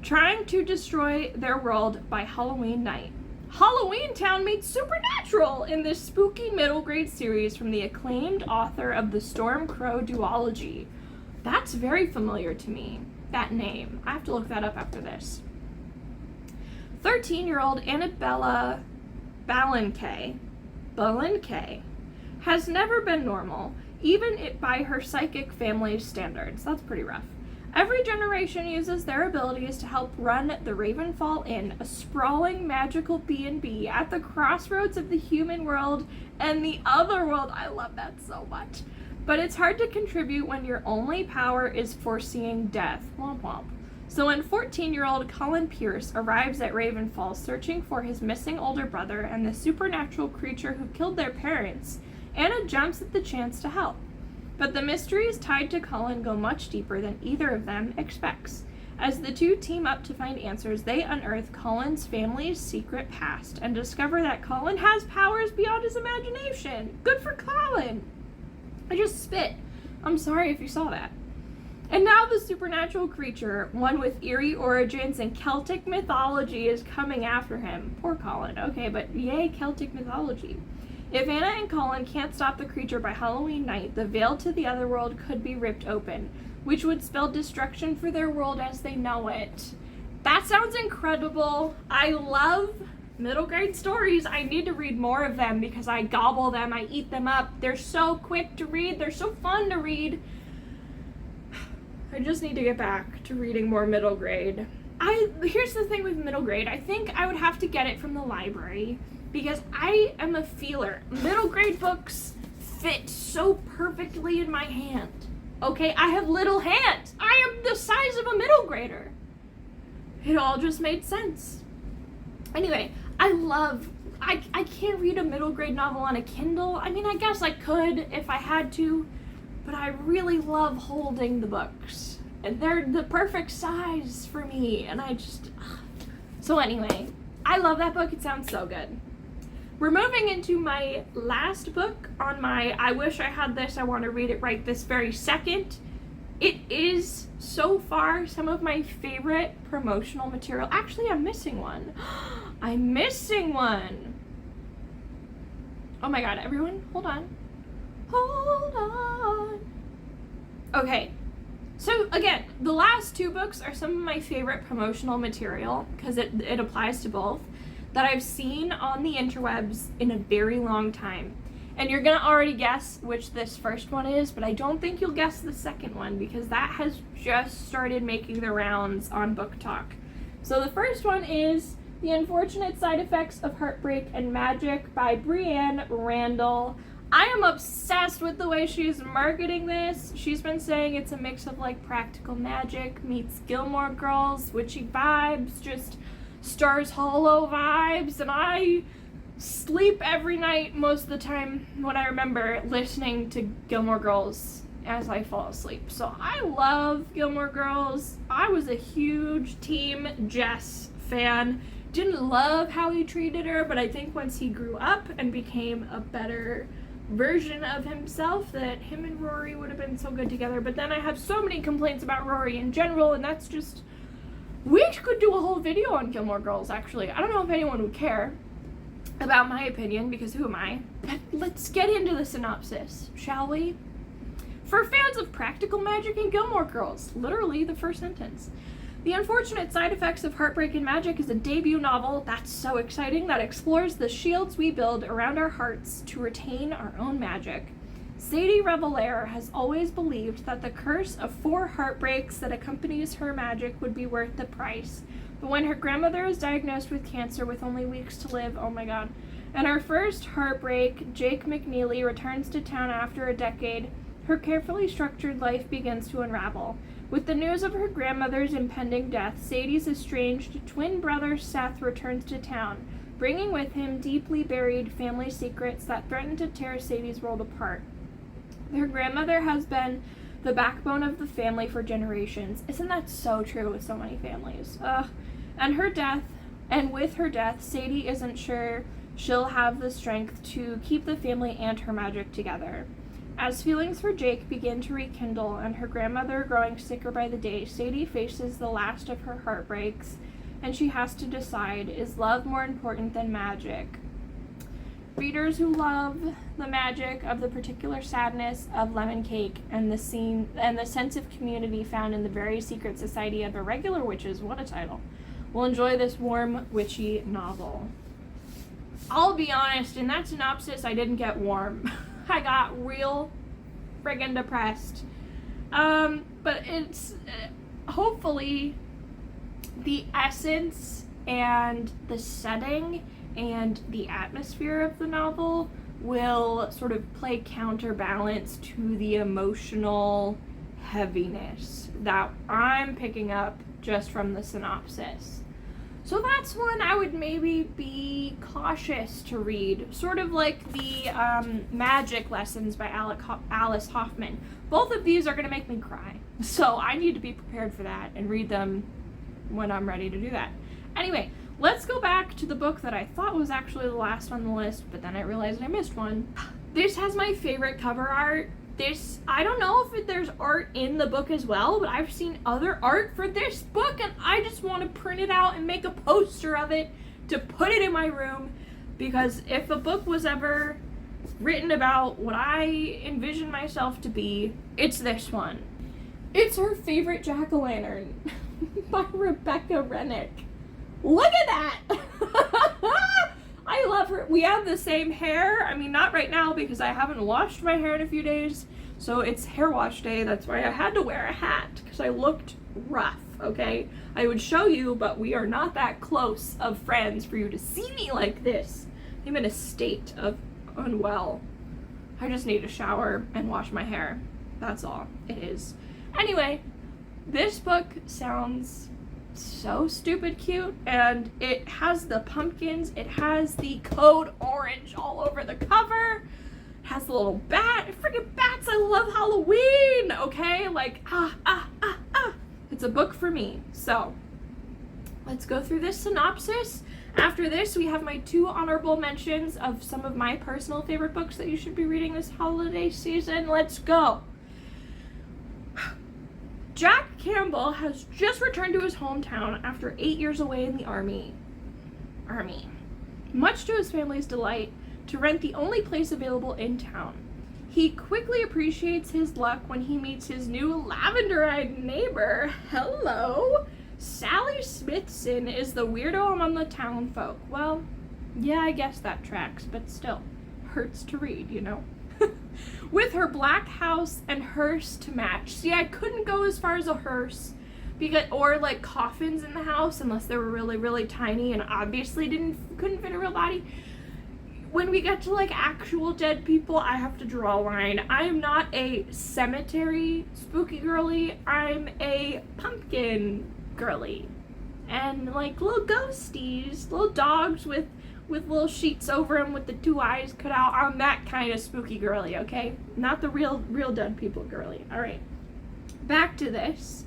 Trying to destroy their world by Halloween night. Halloween Town meets Supernatural in this spooky middle grade series from the acclaimed author of the Storm Crow duology. That's very familiar to me. that name. I have to look that up after this. 13-year-old Annabella Balinke has never been normal, even by her psychic family's standards. That's pretty rough. Every generation uses their abilities to help run the Ravenfall Inn, a sprawling magical B&B at the crossroads of the human world and the other world. I love that so much. But it's hard to contribute when your only power is foreseeing death. Womp womp. So when 14-year-old Colin Pierce arrives at Ravenfall searching for his missing older brother and the supernatural creature who killed their parents, Anna jumps at the chance to help. But the mysteries tied to Colin go much deeper than either of them expects. As the two team up to find answers, they unearth Colin's family's secret past and discover that Colin has powers beyond his imagination. Good for Colin! I just spit. I'm sorry if you saw that. And now the supernatural creature, one with eerie origins and Celtic mythology, is coming after him. Poor Colin. Okay, but yay Celtic mythology. If Anna and Colin can't stop the creature by Halloween night, the veil to the other world could be ripped open, which would spell destruction for their world as they know it. That sounds incredible. I love middle grade stories. I need to read more of them because I gobble them, I eat them up. They're so quick to read, they're so fun to read. I just need to get back to reading more middle grade. Here's the thing with middle grade. I think I would have to get it from the library because I am a feeler. Middle grade books fit so perfectly in my hand. Okay, I have little hands. I am the size of a middle grader. It all just made sense. Anyway, I can't read a middle grade novel on a Kindle. I mean, I guess I could if I had to, but I really love holding the books. And they're the perfect size for me, and I just... So anyway, I love that book. It sounds so good. We're moving into my last book on my I wish I had this, I want to read it right this very second. It is, so far, some of my favorite promotional material. Actually, I'm missing one. I'm missing one. Oh my god, everyone, hold on. Hold on. Okay, so again, the last two books are some of my favorite promotional material, because it applies to both, that I've seen on the interwebs in a very long time. And you're gonna already guess which this first one is, but I don't think you'll guess the second one because that has just started making the rounds on Book Talk. So the first one is The Unfortunate Side Effects of Heartbreak and Magic by Brianne Randall. I am obsessed with the way she's marketing this. She's been saying it's a mix of like Practical Magic meets Gilmore Girls, witchy vibes, just Stars Hollow vibes, and I sleep every night most of the time when I remember listening to Gilmore Girls as I fall asleep. So I love Gilmore Girls. I was a huge Team Jess fan. Didn't love how he treated her, but I think once he grew up and became a better version of himself, that him and Rory would have been so good together. But then I have so many complaints about Rory in general, and that's just... We could do a whole video on Gilmore Girls, actually. I don't know if anyone would care about my opinion, because who am I? But let's get into the synopsis, shall we? For fans of Practical Magic and Gilmore Girls, literally the first sentence. The Unfortunate Side Effects of Heartbreak and Magic is a debut novel, that's so exciting, that explores the shields we build around our hearts to retain our own magic. Sadie Revelare has always believed that the curse of 4 heartbreaks that accompanies her magic would be worth the price. But when her grandmother is diagnosed with cancer with only weeks to live, oh my god, and her first heartbreak, Jake McNeely, returns to town after a decade, her carefully structured life begins to unravel. With the news of her grandmother's impending death, Sadie's estranged twin brother Seth returns to town, bringing with him deeply buried family secrets that threaten to tear Sadie's world apart. Her grandmother has been the backbone of the family for generations. Isn't that so true with so many families? And with her death, Sadie isn't sure she'll have the strength to keep the family and her magic together. As feelings for Jake begin to rekindle and her grandmother growing sicker by the day, Sadie faces the last of her heartbreaks, and she has to decide, is love more important than magic? Readers who love the magic of the particular sadness of lemon cake and the sense of community found in the very secret society of irregular witches, what a title, will enjoy this warm, witchy novel. I'll be honest, in that synopsis, I didn't get warm. I got real friggin' depressed. But it's hopefully the essence and the setting and the atmosphere of the novel will sort of play counterbalance to the emotional heaviness that I'm picking up just from the synopsis. So that's one I would maybe be cautious to read. Sort of like the Magic Lessons by Alice Hoffman. Both of these are going to make me cry. So I need to be prepared for that and read them when I'm ready to do that. Anyway, let's go back to the book that I thought was actually the last on the list, but then I realized I missed one. This has my favorite cover art. I don't know if there's art in the book as well, but I've seen other art for this book, and I just want to print it out and make a poster of it to put it in my room, because if a book was ever written about what I envision myself to be, it's this one. It's Her Favorite Jack-O-Lantern by Rebecca Rennick. Look at that! I love her. We have the same hair. I mean, not right now because I haven't washed my hair in a few days. So it's hair wash day. That's why I had to wear a hat because I looked rough, okay? I would show you, but we are not that close of friends for you to see me like this. I'm in a state of unwell. I just need to shower and wash my hair. That's all it is. Anyway, this book sounds so stupid cute, and it has the pumpkins, it has the code orange all over the cover, it has the little bat, freaking bats. I love Halloween, okay? Like, it's a book for me. So let's go through this synopsis. After this, we have my 2 honorable mentions of some of my personal favorite books that you should be reading this holiday season. Let's go. Jack Campbell has just returned to his hometown after 8 years away in the army. Much to his family's delight, to rent the only place available in town. He quickly appreciates his luck when he meets his new lavender-eyed neighbor. Hello! Sally Smithson is the weirdo among the town folk. Well, yeah, I guess that tracks, but still, hurts to read, you know? With her black house and hearse to match. See, I couldn't go as far as a hearse, or like coffins in the house, unless they were really, really tiny and obviously couldn't fit a real body. When we get to like actual dead people, I have to draw a line. I am not a cemetery spooky girly. I'm a pumpkin girly, and like little ghosties, little dogs with little sheets over them with the 2 eyes cut out. I'm that kind of spooky girly, okay? Not the real dead people girly. All right, back to this.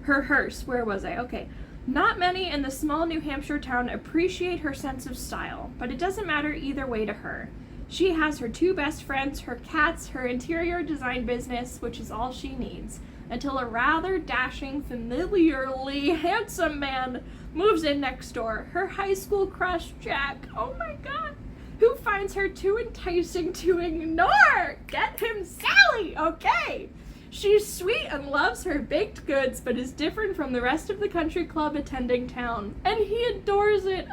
Her hearse, where was I? Okay. Not many in the small New Hampshire town appreciate her sense of style, but it doesn't matter either way to her. She has her 2 best friends, her cats, her interior design business, which is all she needs, until a rather dashing, familiarly handsome man moves in next door. Her high school crush, Jack, oh my god, who finds her too enticing to ignore. Get him Sally, okay? She's sweet and loves her baked goods, but is different from the rest of the country club attending town, and he adores it.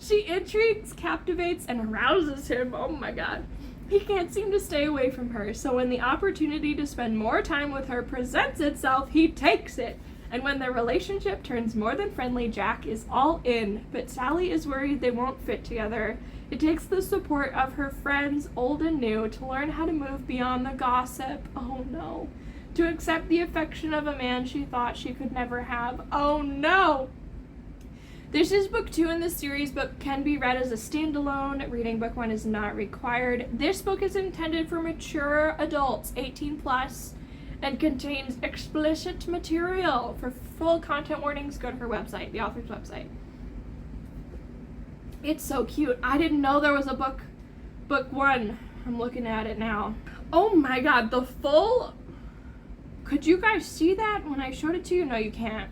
She intrigues, captivates, and arouses him. Oh my god. He can't seem to stay away from her, so when the opportunity to spend more time with her presents itself, he takes it. And when their relationship turns more than friendly, Jack is all in, but Sally is worried they won't fit together. It takes the support of her friends, old and new, to learn how to move beyond the gossip. Oh no. To accept the affection of a man she thought she could never have. Oh no! This is book 2 in the series, but can be read as a standalone. Reading book 1 is not required. This book is intended for mature adults, 18 plus, and contains explicit material. For full content warnings, go to her website, the author's website. It's so cute. I didn't know there was a book 1. I'm looking at it now. Oh my god, the full... Could you guys see that when I showed it to you? No, you can't.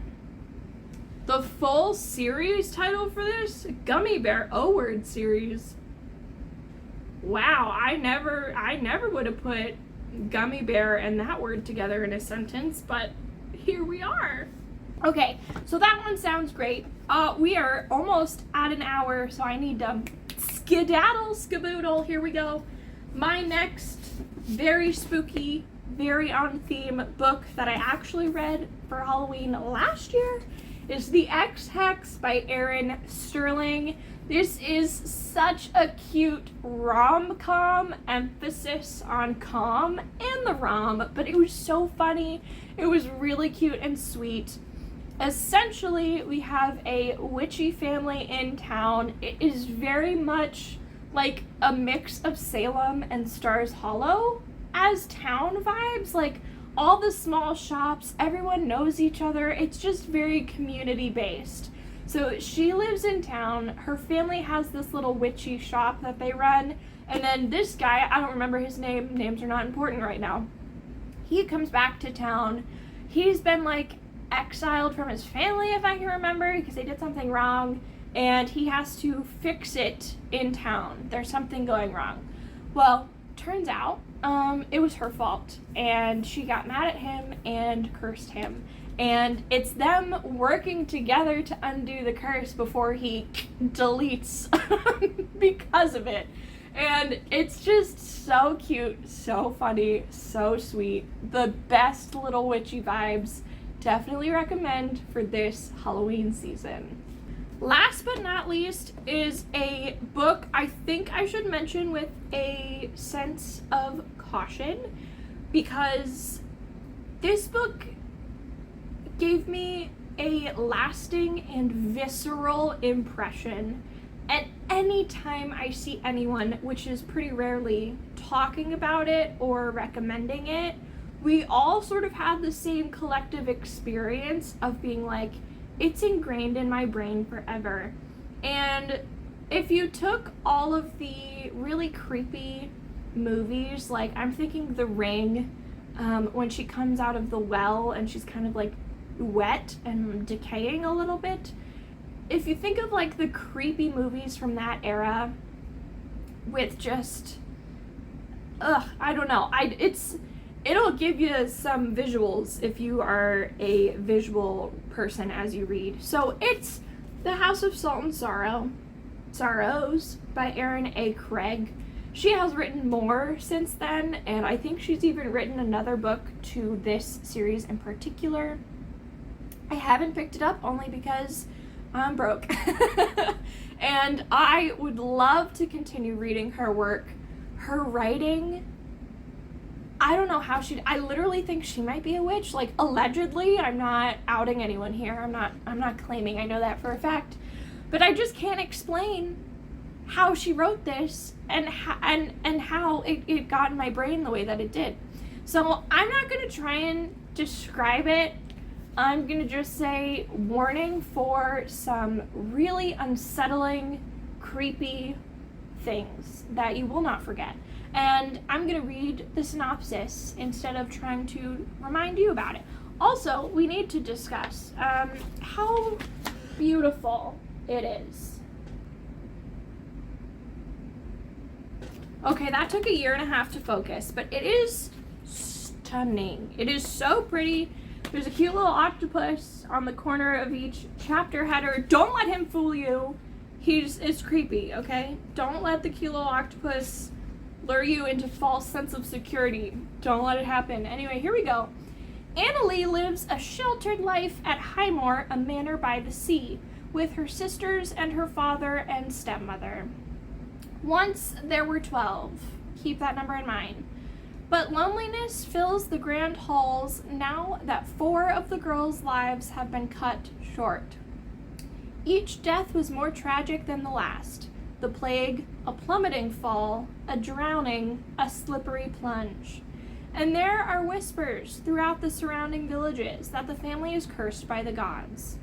The full series title for this, Gummy Bear O-Word series. wow, I never would have put gummy bear and that word together in a sentence, but here we are. Okay, so that one sounds great. We are almost at an hour, so I need to skedaddle. Here we go. My next very spooky, very on theme book that I actually read for Halloween last year is The Ex-Hex by Erin Sterling. This is such a cute rom-com, emphasis on com and the rom, but it was so funny. It was really cute and sweet. Essentially, we have a witchy family in town. It is very much like a mix of Salem and Stars Hollow as town vibes. Like, all the small shops, everyone knows each other. It's just very community based. So she lives in town. Her family has this little witchy shop that they run. And then this guy, I don't remember his name. Names are not important right now. He comes back to town. He's been like exiled from his family, if I can remember, because they did something wrong, and he has to fix it in town. There's something going wrong. Well, turns out it was her fault, and she got mad at him and cursed him, and it's them working together to undo the curse before he deletes because of it. And it's just so cute, so funny, so sweet. The best little witchy vibes. Definitely recommend for this Halloween season. Last but not least is a book I think I should mention with a sense of caution, because this book gave me a lasting and visceral impression. At any time I see anyone, which is pretty rarely, talking about it or recommending it, we all sort of had the same collective experience of being like, it's ingrained in my brain forever. And if you took all of the really creepy movies, like I'm thinking The Ring, when she comes out of the well and she's kind of like wet and decaying a little bit, if you think of like the creepy movies from that era with just, I don't know, it'll give you some visuals if you are a visual person as you read. So it's The House of Salt and Sorrows by Erin A. Craig. She has written more since then, and I think she's even written another book to this series in particular. I haven't picked it up only because I'm broke. And I would love to continue reading her work. Her writing, I don't know how I literally think she might be a witch. Like, allegedly. I'm not outing anyone here. I'm not claiming I know that for a fact. But I just can't explain how she wrote this and how it got in my brain the way that it did. So I'm not going to try and describe it. I'm going to just say warning for some really unsettling, creepy things that you will not forget. And I'm going to read the synopsis instead of trying to remind you about it. Also, we need to discuss how beautiful it is. Okay, that took 1.5 years to focus, but it is stunning. It is so pretty. There's a cute little octopus on the corner of each chapter header. Don't let him fool you. It's creepy, okay? Don't let the cute little octopus lure you into false sense of security. Don't let it happen. Anyway, here we go. Annalee lives a sheltered life at Highmore, a manor by the sea, with her sisters and her father and stepmother. Once there were 12. Keep that number in mind. But loneliness fills the grand halls now that 4 of the girls' lives have been cut short. Each death was more tragic than the last. The plague, a plummeting fall, a drowning, a slippery plunge. And there are whispers throughout the surrounding villages that the family is cursed by the gods.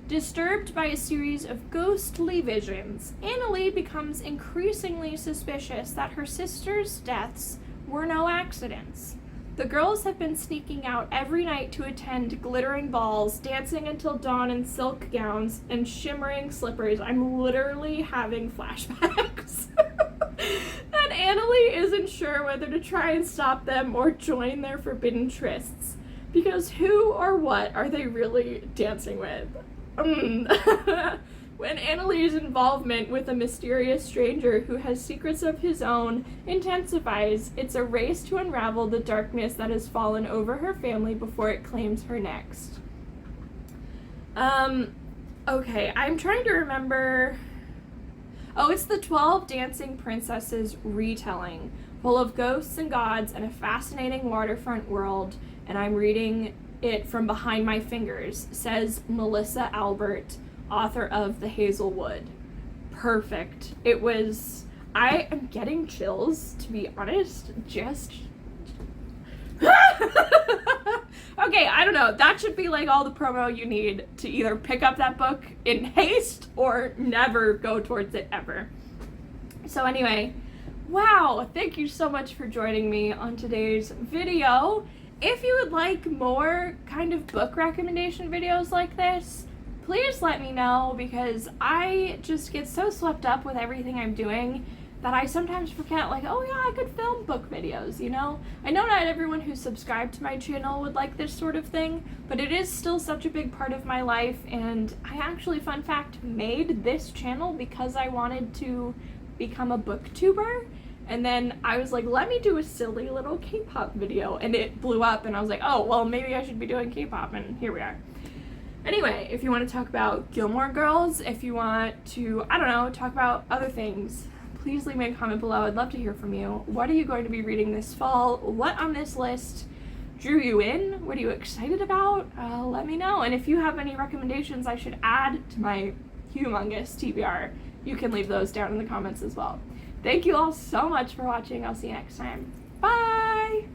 Disturbed by a series of ghostly visions, Annalee becomes increasingly suspicious that her sisters' deaths were no accidents. The girls have been sneaking out every night to attend glittering balls, dancing until dawn in silk gowns and shimmering slippers. I'm literally having flashbacks. And Annalie isn't sure whether to try and stop them or join their forbidden trysts, because who or what are they really dancing with? When Annalie's involvement with a mysterious stranger who has secrets of his own intensifies, it's a race to unravel the darkness that has fallen over her family before it claims her next. Okay, I'm trying to remember. Oh, it's the 12 Dancing Princesses retelling, full of ghosts and gods and a fascinating waterfront world, and I'm reading it from behind my fingers, says Melissa Albert, author of The Hazelwood. Perfect. It was, I am getting chills, to be honest, just... Okay, I don't know. That should be like all the promo you need to either pick up that book in haste or never go towards it ever. So anyway, wow, thank you so much for joining me on today's video. If you would like more kind of book recommendation videos like this, please let me know, because I just get so swept up with everything I'm doing that I sometimes forget, like, oh yeah, I could film book videos, you know? I know not everyone who's subscribed to my channel would like this sort of thing, but it is still such a big part of my life, and I actually, fun fact, made this channel because I wanted to become a booktuber, and then I was like, let me do a silly little K-pop video, and it blew up, and I was like, oh, well, maybe I should be doing K-pop, and here we are. Anyway, if you want to talk about Gilmore Girls, if you want to, I don't know, talk about other things, please leave me a comment below. I'd love to hear from you. What are you going to be reading this fall? What on this list drew you in? What are you excited about? Let me know. And if you have any recommendations I should add to my humongous TBR, you can leave those down in the comments as well. Thank you all so much for watching. I'll see you next time. Bye!